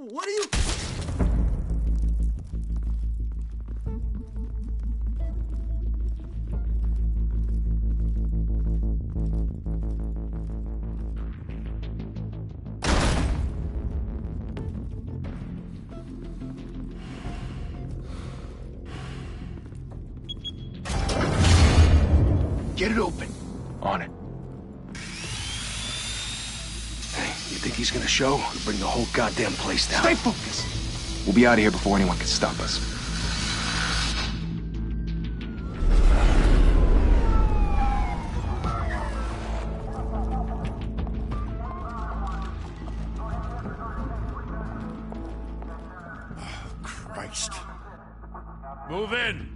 What are you... Get it open. On it. Hey, you think he's gonna show? Or bring the whole goddamn place down? Stay focused. We'll be out of here before anyone can stop us. Christ. Move in!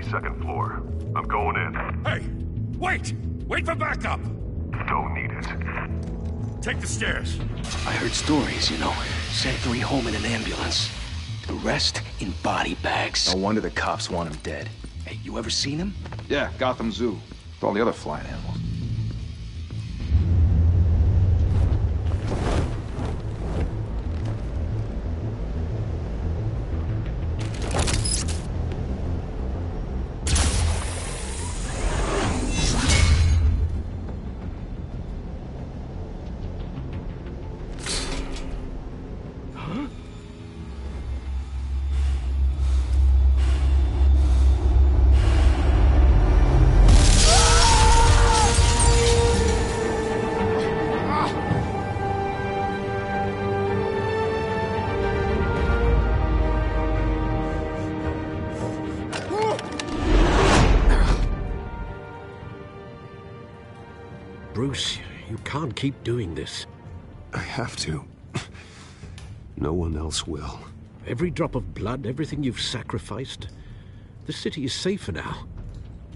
Second floor. I'm going in. Hey! Wait! Wait for backup! Don't need it. Take the stairs. I heard stories, you know. Sent 3 home in an ambulance. The rest in body bags. No wonder the cops want him dead. Hey, you ever seen him? Yeah, Gotham Zoo. With all the other flying animals. Bruce, you can't keep doing this. I have to. No one else will. Every drop of blood, everything you've sacrificed. The city is safer now.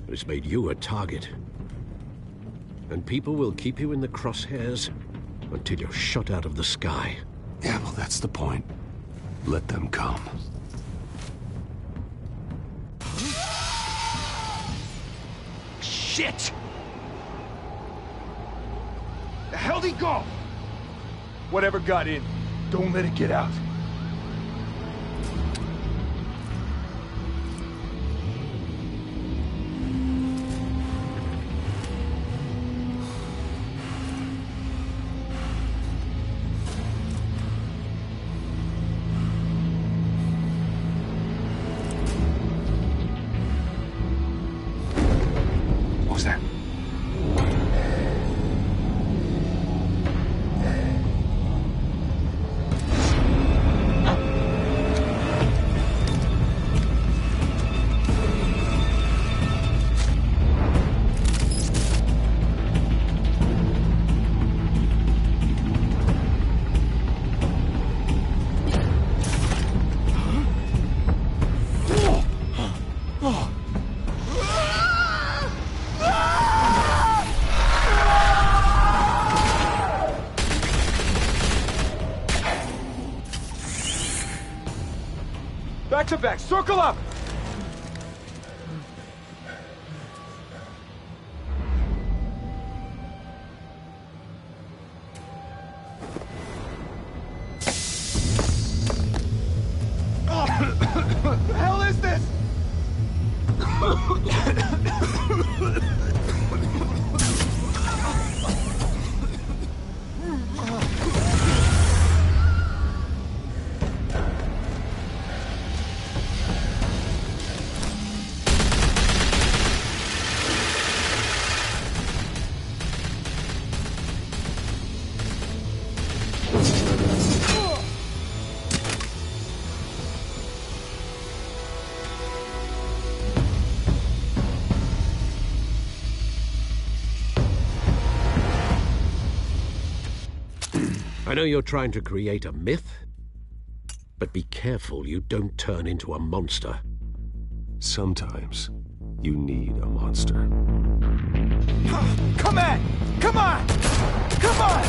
But it's made you a target. And people will keep you in the crosshairs until you're shot out of the sky. Yeah, well, that's the point. Let them come. Shit! The hell'd he go? Whatever got in, don't let it get out. What was that? Back to back, circle up! What the hell is this? I know you're trying to create a myth, but be careful you don't turn into a monster. Sometimes, You need a monster. Come on! Come on! Come on!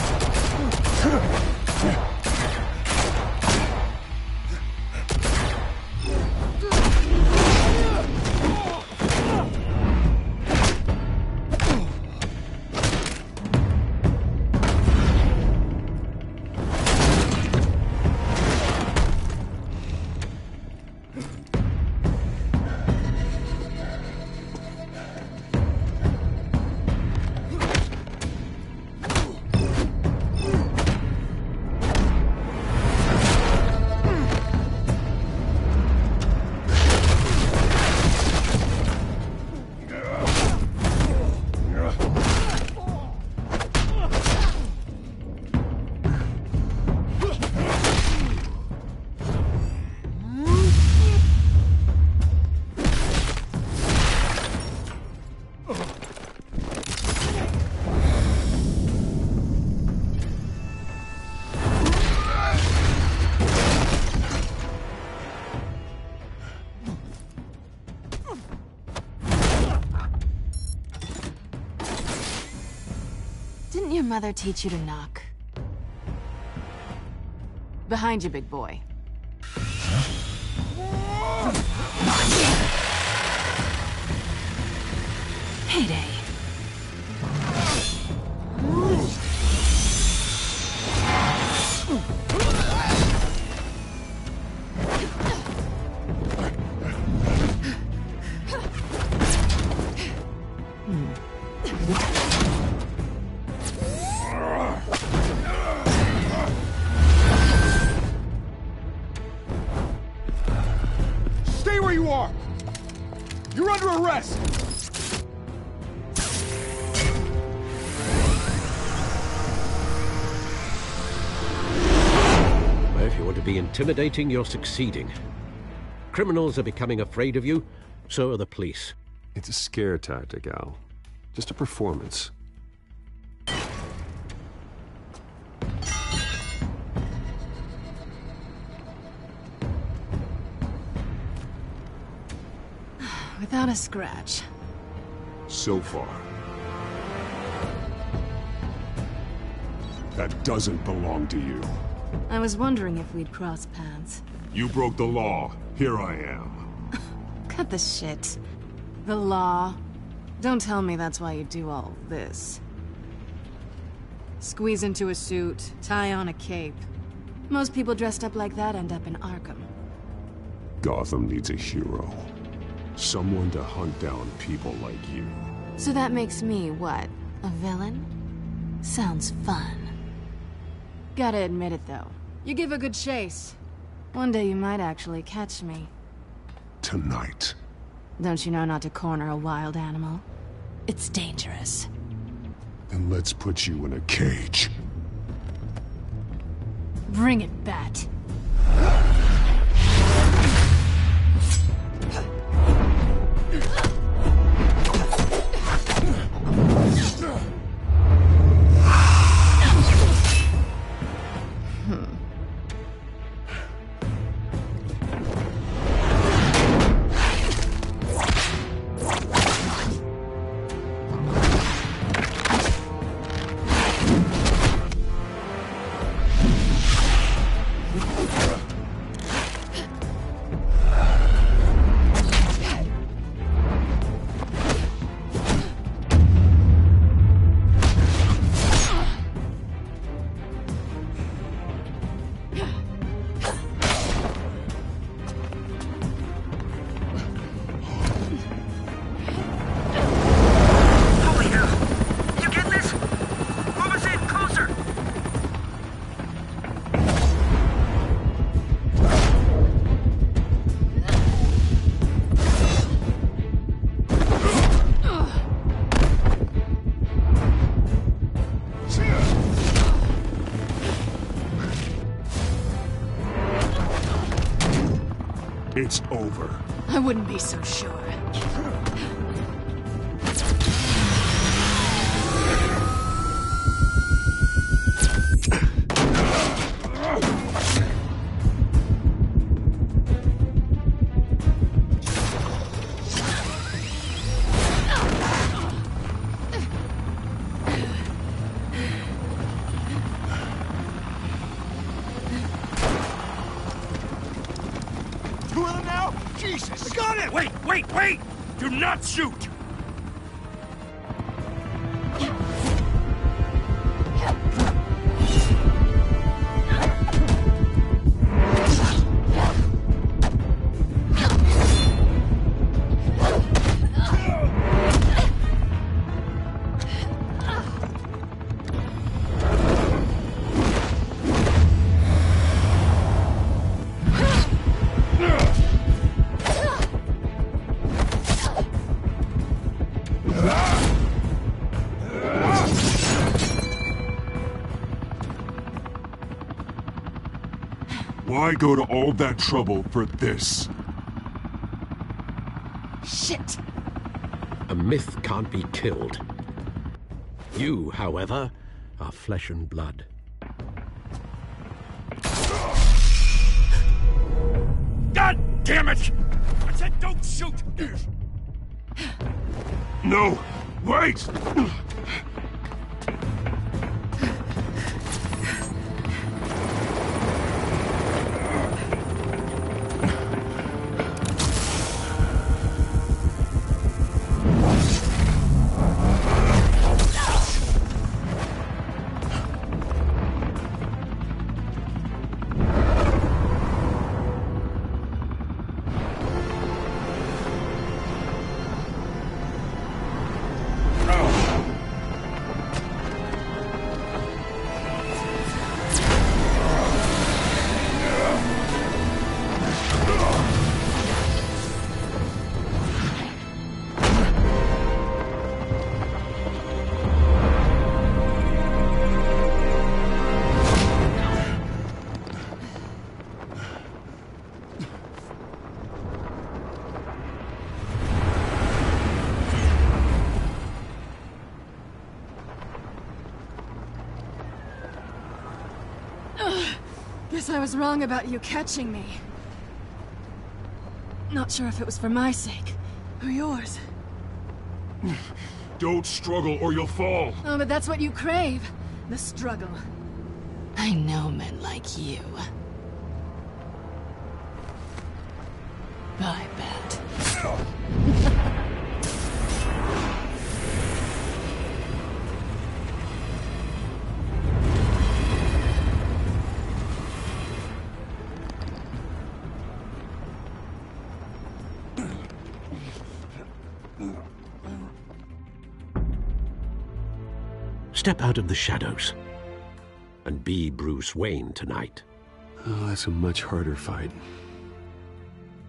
Didn't your mother teach you to knock? Behind you, big boy. Heyday. Stay where you are! You're under arrest! If you want to be intimidating, you're succeeding. Criminals are becoming afraid of you, so are the police. It's a scare tactic, Al. Just a performance. Without a scratch. So far. That doesn't belong to you. I was wondering if we'd cross paths. You broke the law. Here I am. Cut the shit. The law. Don't tell me that's why you do all this. Squeeze into a suit, tie on a cape. Most people dressed up like that end up in Arkham. Gotham needs a hero. Someone to hunt down people like you. So that makes me, what, a villain? Sounds fun. Gotta admit it, though. You give a good chase. One day you might actually catch me. Tonight. Don't you know not to corner a wild animal? It's dangerous. Then let's put you in a cage. Bring it, Bat. It's over. I wouldn't be so sure. Wait, wait! Do not shoot! Why go to all that trouble for this? Shit! A myth can't be killed. You, however, are flesh and blood. God damn it! I said don't shoot! No! Wait! Guess I was wrong about you catching me. Not sure if it was for my sake, or yours. Don't struggle or you'll fall. Oh, but that's what you crave. The struggle. I know men like you. I bet. Step out of the shadows and be Bruce Wayne tonight. Oh, that's a much harder fight.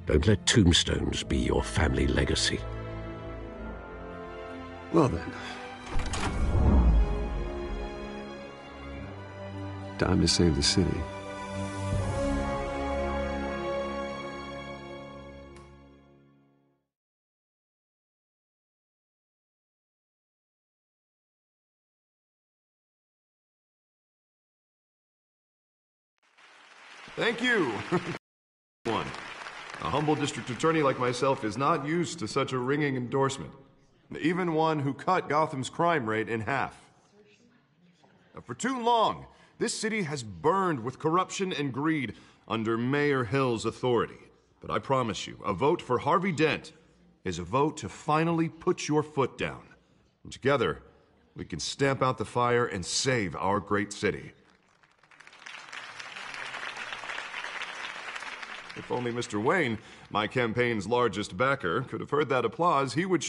Don't let tombstones be your family legacy. Well then. Time to save the city. Thank you. One. A humble district attorney like myself is not used to such a ringing endorsement. Even one who cut Gotham's crime rate in half. For too long, this city has burned with corruption and greed under Mayor Hill's authority. But I promise you, a vote for Harvey Dent is a vote to finally put your foot down. And together, we can stamp out the fire and save our great city. If only Mr. Wayne, my campaign's largest backer, could have heard that applause, he would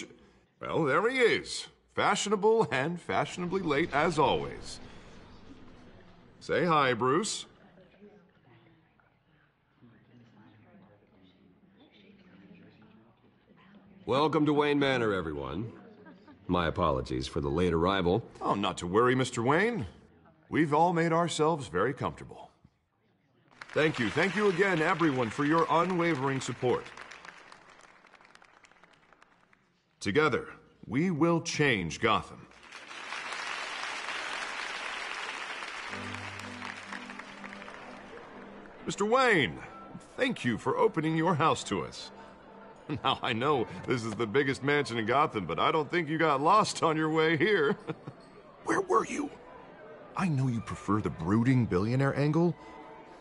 well, there he is. Fashionable and fashionably late as always. Say hi, Bruce. Welcome to Wayne Manor, everyone. My apologies for the late arrival. Oh, not to worry, Mr. Wayne. We've all made ourselves very comfortable. Thank you again, everyone, for your unwavering support. Together, we will change Gotham. Mr. Wayne, thank you for opening your house to us. Now, I know this is the biggest mansion in Gotham, but I don't think you got lost on your way here. Where were you? I know you prefer the brooding billionaire angle,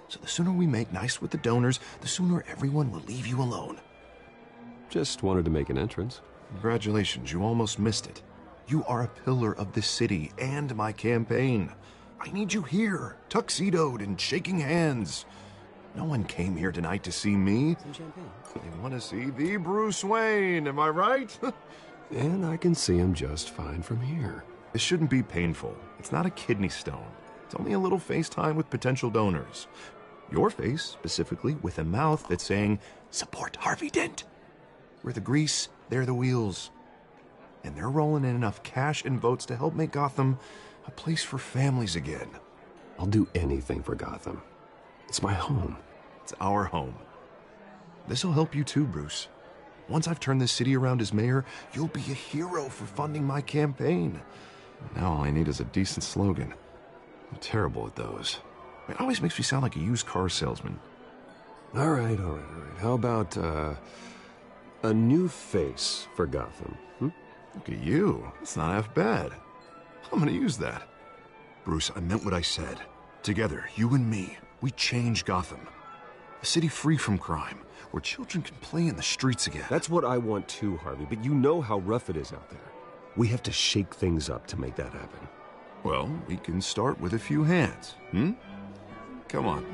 so the sooner we make nice with the donors, the sooner everyone will leave you alone. Just wanted to make an entrance. Congratulations, you almost missed it. You are a pillar of this city and my campaign. I need you here, tuxedoed and shaking hands. No one came here tonight to see me. Some champagne. They want to see the Bruce Wayne, am I right? And I can see him just fine from here. This shouldn't be painful. It's not a kidney stone. It's only a little FaceTime with potential donors. Your face, specifically, with a mouth that's saying, support Harvey Dent. We're the grease, they're the wheels. And they're rolling in enough cash and votes to help make Gotham a place for families again. I'll do anything for Gotham. It's my home. It's our home. This'll help you too, Bruce. Once I've turned this city around as mayor, you'll be a hero for funding my campaign. Now all I need is a decent slogan. I'm terrible at those. It always makes me sound like a used car salesman. All right. How about, a new face for Gotham? Look at you. It's not half bad. I'm gonna use that. Bruce, I meant what I said. Together, you and me, we change Gotham. A city free from crime, where children can play in the streets again. That's what I want too, Harvey, but you know how rough it is out there. We have to shake things up to make that happen. Well, we can start with a few hands, Come on.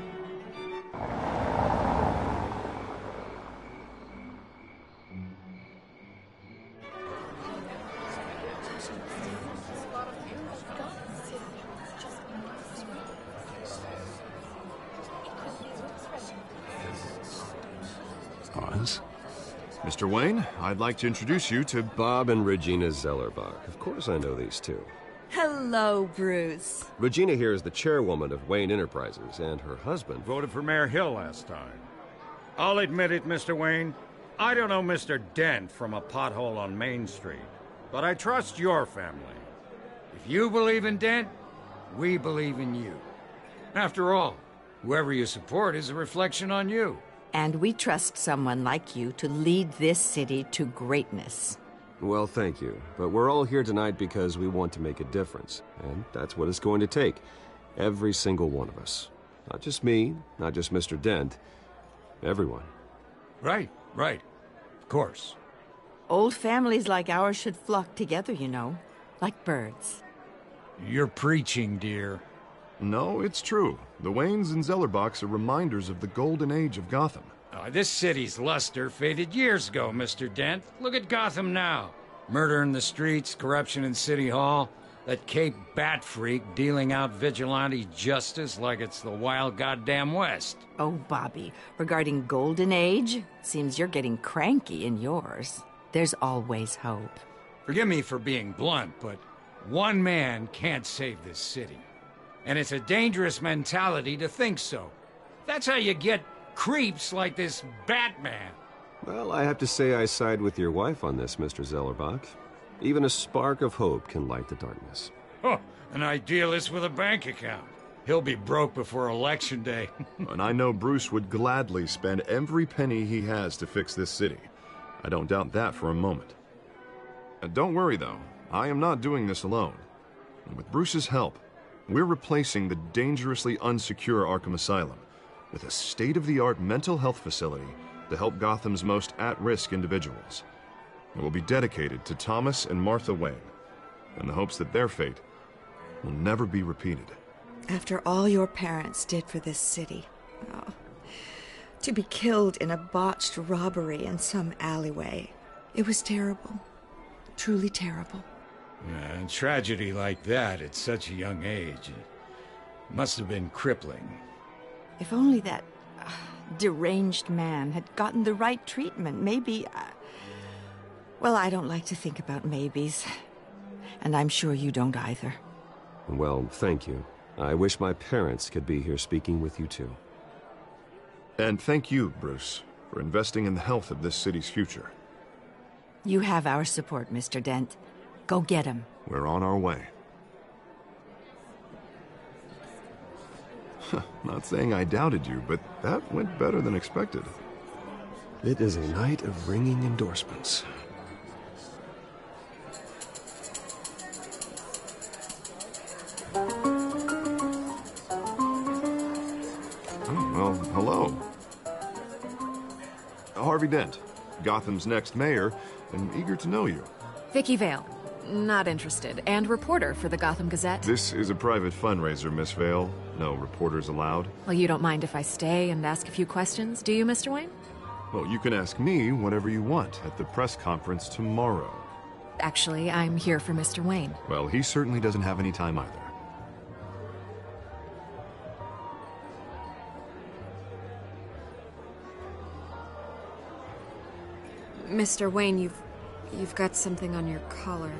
Oz? Mr. Wayne, I'd like to introduce you to Bob and Regina Zellerbach. Of course I know these two. Hello, Bruce. Regina here is the chairwoman of Wayne Enterprises, and her husband Voted for Mayor Hill last time. I'll admit it, Mr. Wayne. I don't know Mr. Dent from a pothole on Main Street, but I trust your family. If you believe in Dent, we believe in you. After all, whoever you support is a reflection on you. And we trust someone like you to lead this city to greatness. Well, thank you. But we're all here tonight because we want to make a difference. And that's what it's going to take. Every single one of us. Not just me, not just Mr. Dent. Everyone. Right. Of course. Old families like ours should flock together, you know. Like birds. You're preaching, dear. No, it's true. The Waynes and Zellerbachs are reminders of the golden age of Gotham. This city's luster faded years ago, Mr. Dent. Look at Gotham now. Murder in the streets, corruption in City Hall, that Cape Bat freak dealing out vigilante justice like it's the wild goddamn West. Oh, Bobby, regarding Golden Age, seems you're getting cranky in yours. There's always hope. Forgive me for being blunt, but one man can't save this city. And it's a dangerous mentality to think so. That's how you get creeps like this Batman. Well, I have to say I side with your wife on this, Mr. Zellerbach. Even a spark of hope can light the darkness. Oh, an idealist with a bank account. He'll be broke before Election Day. And I know Bruce would gladly spend every penny he has to fix this city. I don't doubt that for a moment. Don't worry, though. I am not doing this alone. And with Bruce's help, we're replacing the dangerously unsecure Arkham Asylum with a state-of-the-art mental health facility to help Gotham's most at-risk individuals. It will be dedicated to Thomas and Martha Wayne, in the hopes that their fate will never be repeated. After all your parents did for this city, to be killed in a botched robbery in some alleyway, it was terrible. Truly terrible. A tragedy like that at such a young age, it must have been crippling. If only that deranged man had gotten the right treatment, maybe... Well, I don't like to think about maybes. And I'm sure you don't either. Well, thank you. I wish my parents could be here speaking with you too. And thank you, Bruce, for investing in the health of this city's future. You have our support, Mr. Dent. Go get him. We're on our way. Not saying I doubted you, but that went better than expected. It is a night of ringing endorsements. Well, hello. Harvey Dent, Gotham's next mayor, and eager to know you. Vicky Vale. Not interested. And reporter for the Gotham Gazette. This is a private fundraiser, Miss Vale. No reporters allowed. Well, you don't mind if I stay and ask a few questions, do you, Mr. Wayne? Well, you can ask me whatever you want at the press conference tomorrow. Actually, I'm here for Mr. Wayne. Well, he certainly doesn't have any time either. Mr. Wayne, you've got something on your collar.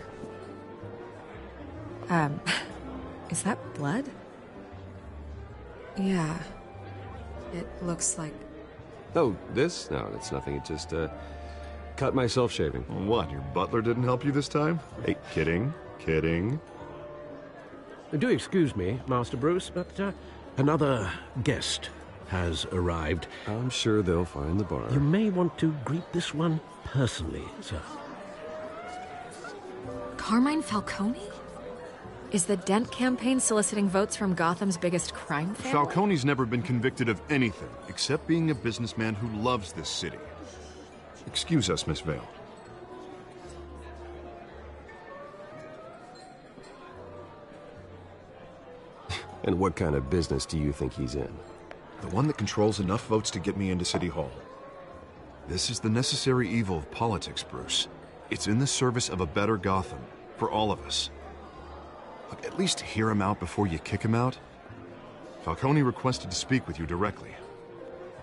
Is that blood? Yeah. It looks like... Oh, this? No, it's nothing. It just, cut myself shaving. What, your butler didn't help you this time? Hey, kidding. Do excuse me, Master Bruce, but another guest has arrived. I'm sure they'll find the bar. You may want to greet this one personally, sir. Carmine Falcone? Is the Dent campaign soliciting votes from Gotham's biggest crime family? Falcone's never been convicted of anything, except being a businessman who loves this city. Excuse us, Miss Vale. And what kind of business do you think he's in? The one that controls enough votes to get me into City Hall. This is the necessary evil of politics, Bruce. It's in the service of a better Gotham, for all of us. Look, at least hear him out before you kick him out. Falcone requested to speak with you directly.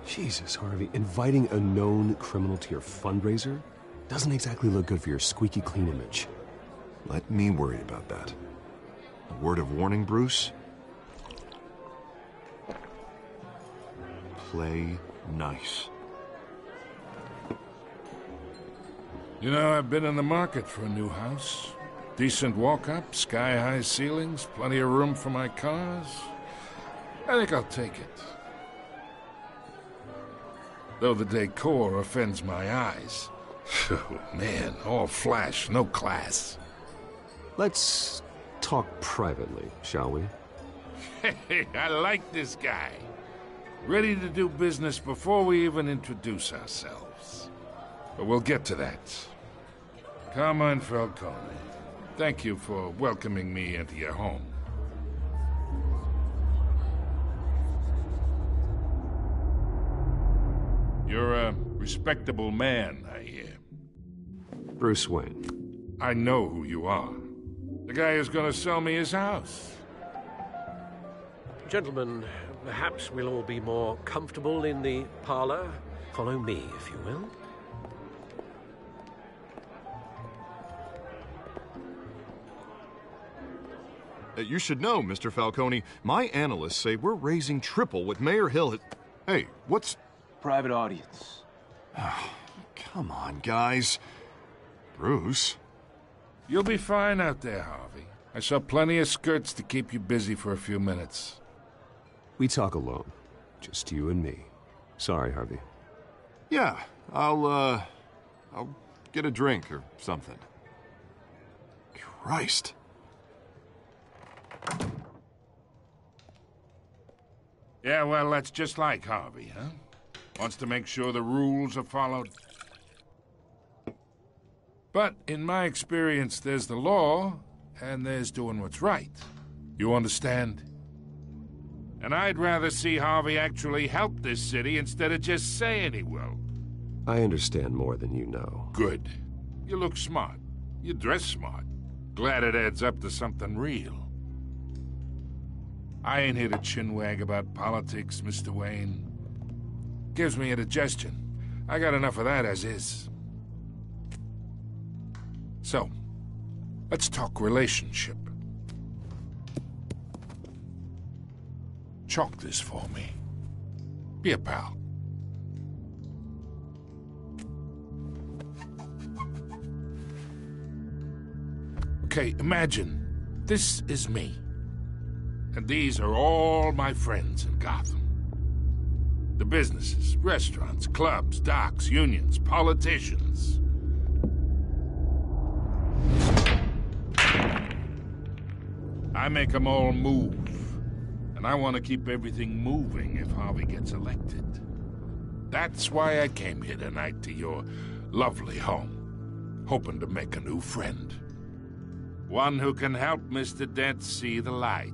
Jesus, Harvey, inviting a known criminal to your fundraiser doesn't exactly look good for your squeaky clean image. Let me worry about that. A word of warning, Bruce? Play nice. You know, I've been in the market for a new house. Decent walk-up, sky-high ceilings, plenty of room for my cars. I think I'll take it. Though the decor offends my eyes. Oh, man, all flash, no class. Let's talk privately, shall we? Hey, I like this guy. Ready to do business before we even introduce ourselves. But we'll get to that. Carmine Falcone, thank you for welcoming me into your home. You're a respectable man, I hear. Bruce Wayne. I know who you are. The guy who's gonna sell me his house. Gentlemen, perhaps we'll all be more comfortable in the parlor. Follow me, if you will. You should know, Mr. Falcone, my analysts say we're raising triple what Mayor Hill had... Hey, what's... Private audience. Oh, come on, guys. Bruce? You'll be fine out there, Harvey. I saw plenty of skirts to keep you busy for a few minutes. We talk alone. Just you and me. Sorry, Harvey. Yeah, I'll get a drink or something. Christ. Yeah, well, that's just like Harvey, huh? Wants to make sure the rules are followed. But in my experience, there's the law, and there's doing what's right. You understand? And I'd rather see Harvey actually help this city instead of just saying he will. I understand more than you know. Good. You look smart. You dress smart. Glad it adds up to something real. I ain't here to chinwag about politics, Mr. Wayne. Gives me indigestion. I got enough of that as is. So, let's talk relationship. Chalk this for me. Be a pal. Okay, imagine this is me. And these are all my friends in Gotham. The businesses, restaurants, clubs, docks, unions, politicians. I make them all move. And I want to keep everything moving if Harvey gets elected. That's why I came here tonight to your lovely home, hoping to make a new friend. One who can help Mr. Dent see the light,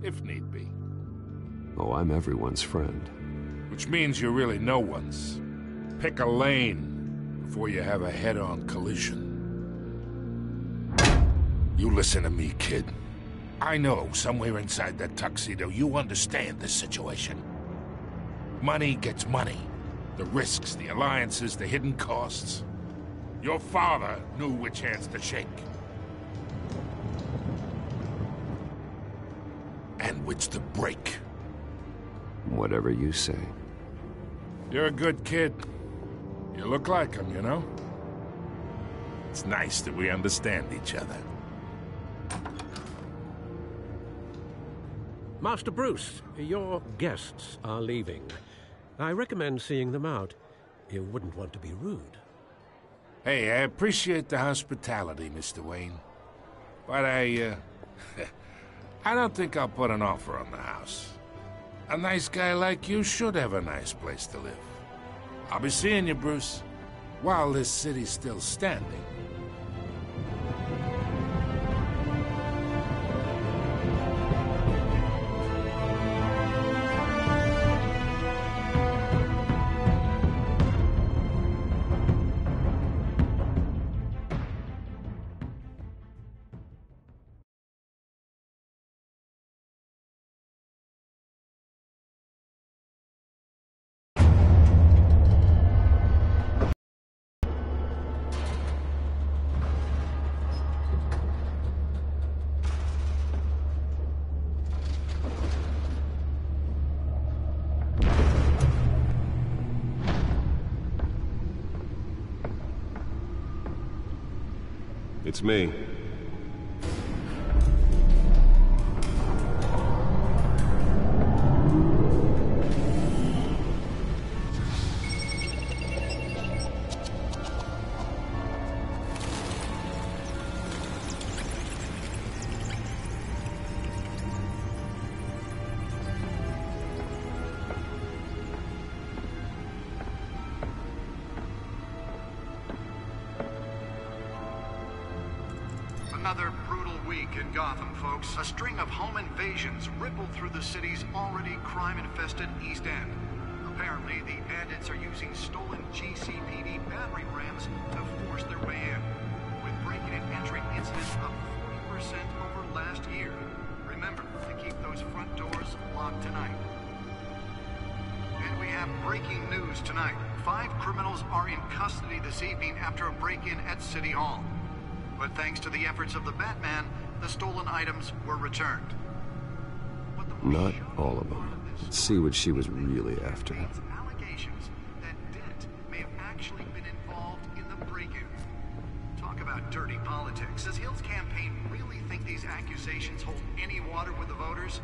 if need be. Oh, I'm everyone's friend. Which means you're really no one's. Pick a lane before you have a head-on collision. You listen to me, kid. I know somewhere inside that tuxedo you understand this situation. Money gets money. The risks, the alliances, the hidden costs. Your father knew which hands to shake. And which to break. Whatever you say. You're a good kid. You look like him, you know? It's nice that we understand each other. Master Bruce, your guests are leaving. I recommend seeing them out. You wouldn't want to be rude. Hey, I appreciate the hospitality, Mr. Wayne. But I don't think I'll put an offer on the house. A nice guy like you should have a nice place to live. I'll be seeing you, Bruce, while this city's still standing. It's me. Another brutal week in Gotham, folks. A string of home invasions rippled through the city's already crime-infested East End. Apparently, the bandits are using stolen GCPD battering rams to force their way in, with breaking and entering incidents up 40% over last year. Remember to keep those front doors locked tonight. And we have breaking news tonight. 5 criminals are in custody this evening after a break-in at City Hall. But thanks to the efforts of the Batman, the stolen items were returned. Not all of them. Let's see what she was really after. Allegations that Dent may have actually been involved in the break-in. Talk about dirty politics. Does Hill's campaign really think these accusations hold any water with the voters?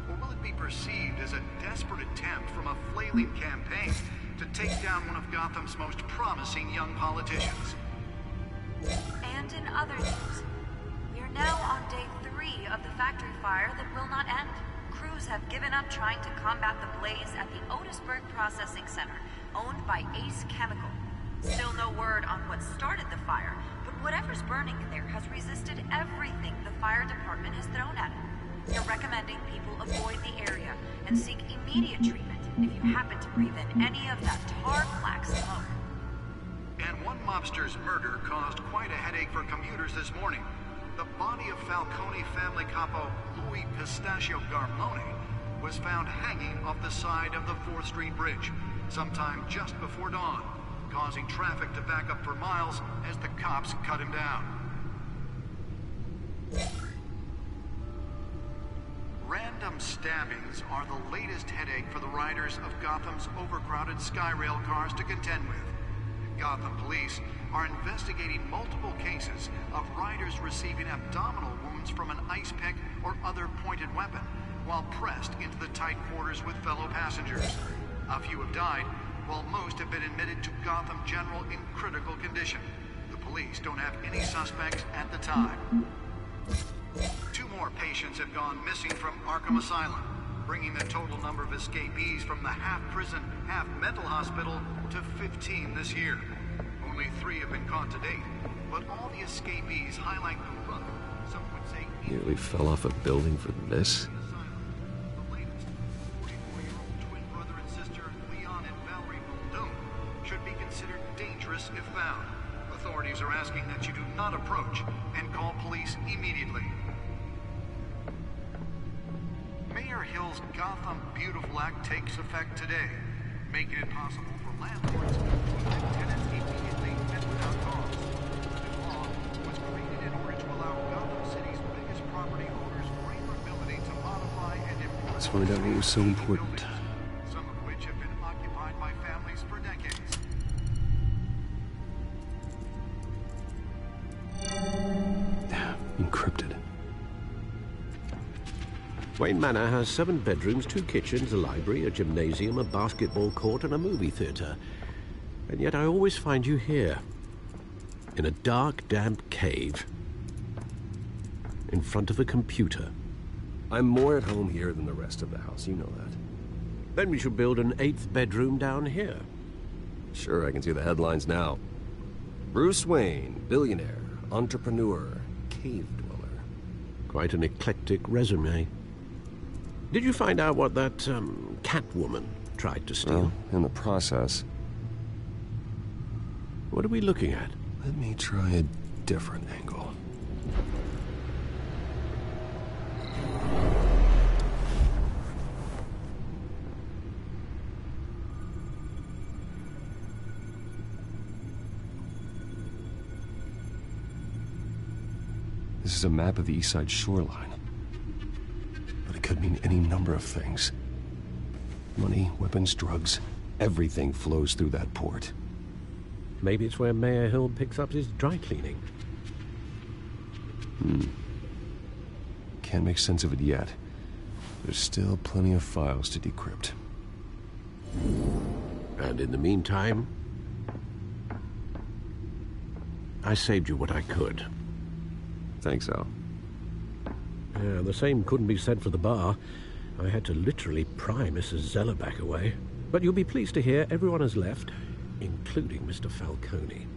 Or will it be perceived as a desperate attempt from a flailing campaign to take down one of Gotham's most promising young politicians? And in other news, we're now on day 3 of the factory fire that will not end. Crews have given up trying to combat the blaze at the Otisburg Processing Center, owned by Ace Chemical. Still no word on what started the fire, but whatever's burning in there has resisted everything the fire department has thrown at it. They're recommending people avoid the area and seek immediate treatment if you happen to breathe in any of that tar black smoke. And one mobster's murder caused quite a headache for commuters this morning. The body of Falcone family capo Louis Pistachio Garmone was found hanging off the side of the 4th Street Bridge sometime just before dawn, causing traffic to back up for miles as the cops cut him down. Random stabbings are the latest headache for the riders of Gotham's overcrowded Skyrail cars to contend with. Gotham police are investigating multiple cases of riders receiving abdominal wounds from an ice pick or other pointed weapon while pressed into the tight quarters with fellow passengers. A few have died, while most have been admitted to Gotham General in critical condition. The police don't have any suspects at the time. 2 more patients have gone missing from Arkham Asylum, bringing the total number of escapees from the half-prison, half-mental hospital to 15 this year. Only 3 have been caught to date, but all the escapees highlight the brother. Some would say Nearly fell off a building for this? the latest, 44-year-old twin brother and sister Leon and Valerie Muldoon should be considered dangerous if found. Authorities are asking that you do not approach and call police immediately. Mayor Hill's Gotham Beautiful Act takes effect today, making it possible for landlords to evict tenants immediately and without cause. The law was created in order to allow Gotham City's biggest property owners greater ability to modify and import. Let's find out what was so important. Some of which have been occupied by families for decades. Encrypted. Wayne Manor has 7 bedrooms, 2 kitchens, a library, a gymnasium, a basketball court, and a movie theater. And yet I always find you here, in a dark, damp cave, in front of a computer. I'm more at home here than the rest of the house, you know that. Then we should build an 8th bedroom down here. Sure, I can see the headlines now. Bruce Wayne, billionaire, entrepreneur, cave dweller. Quite an eclectic resume. Did you find out what that, Catwoman tried to steal? Well, in the process. What are we looking at? Let me try a different angle. This is a map of the East Side shoreline. But it could mean any number of things. Money, weapons, drugs, everything flows through that port. Maybe it's where Mayor Hill picks up his dry cleaning. Can't make sense of it yet. There's still plenty of files to decrypt. And in the meantime, I saved you what I could. Thanks, Al. Yeah, the same couldn't be said for the bar. I had to literally pry Mrs. Zellerback away. But you'll be pleased to hear everyone has left, including Mr. Falcone.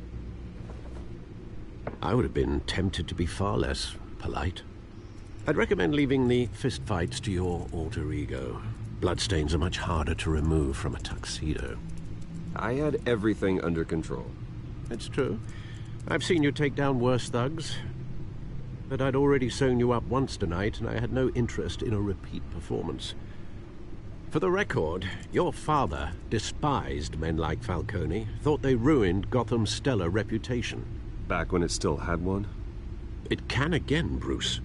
I would have been tempted to be far less polite. I'd recommend leaving the fistfights to your alter ego. Bloodstains are much harder to remove from a tuxedo. I had everything under control. It's true. I've seen you take down worse thugs. But I'd already sewn you up once tonight, and I had no interest in a repeat performance. For the record, your father despised men like Falcone, thought they ruined Gotham's stellar reputation. Back when it still had one? It can again, Bruce.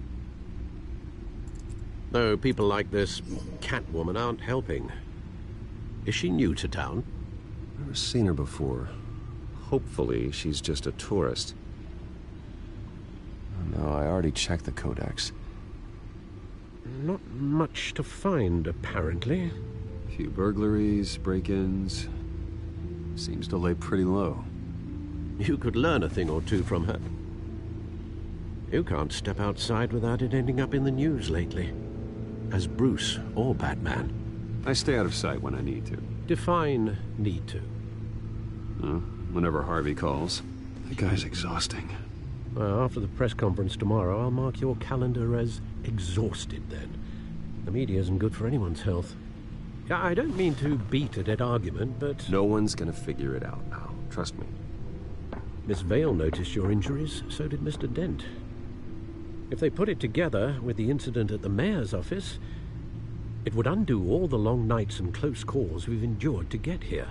Though people like this Catwoman aren't helping. Is she new to town? Never seen her before. Hopefully, she's just a tourist. No, I already checked the codex. Not much to find, apparently. A few burglaries, break-ins. Seems to lay pretty low. You could learn a thing or two from her. You can't step outside without it ending up in the news lately. As Bruce or Batman. I stay out of sight when I need to. Define need to. Whenever Harvey calls. The guy's exhausting. Well, after the press conference tomorrow, I'll mark your calendar as exhausted then. The media isn't good for anyone's health. I don't mean to beat a dead argument, but... No one's gonna figure it out now. Trust me. Miss Vale noticed your injuries, so did Mr. Dent. If they put it together with the incident at the mayor's office, it would undo all the long nights and close calls we've endured to get here.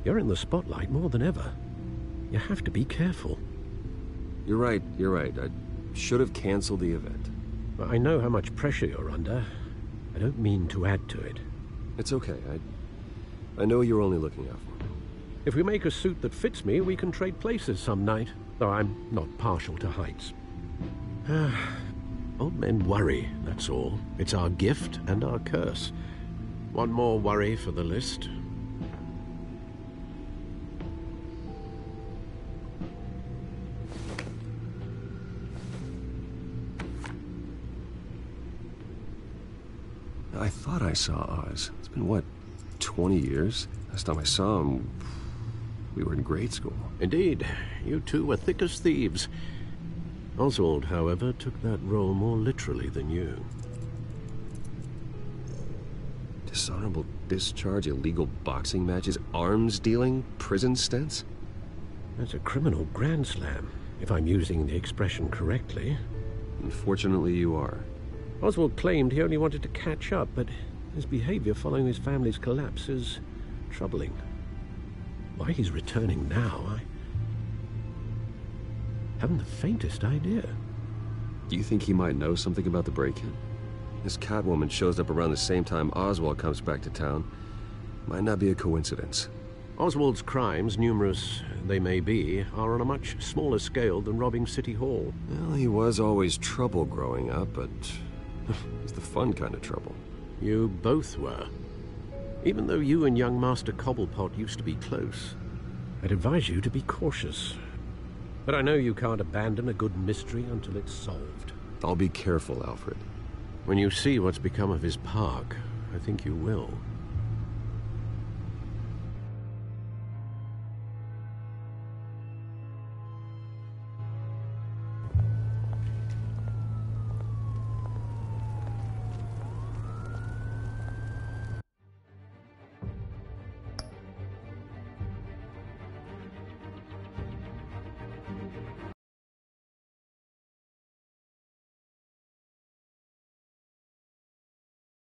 You're in the spotlight more than ever. You have to be careful. You're right. I should have canceled the event. I know how much pressure you're under. I don't mean to add to it. It's okay. I know you're only looking out for me. If we make a suit that fits me, we can trade places some night. Though I'm not partial to heights. Old men worry, that's all. It's our gift and our curse. One more worry for the list. I thought I saw Oz. It's been, what, 20 years? Last time I saw him... We were in grade school. Indeed. You two were thick as thieves. Oswald, however, took that role more literally than you. Dishonorable discharge, illegal boxing matches, arms dealing, prison stints? That's a criminal grand slam, if I'm using the expression correctly. Unfortunately, you are. Oswald claimed he only wanted to catch up, but his behavior following his family's collapse is troubling. Why he's returning now, I haven't the faintest idea. Do you think he might know something about the break-in? This Catwoman shows up around the same time Oswald comes back to town. Might not be a coincidence. Oswald's crimes, numerous they may be, are on a much smaller scale than robbing City Hall. Well, he was always trouble growing up, but it's the fun kind of trouble. You both were. Even though you and young Master Cobblepot used to be close, I'd advise you to be cautious. But I know you can't abandon a good mystery until it's solved. I'll be careful, Alfred. When you see what's become of his park, I think you will.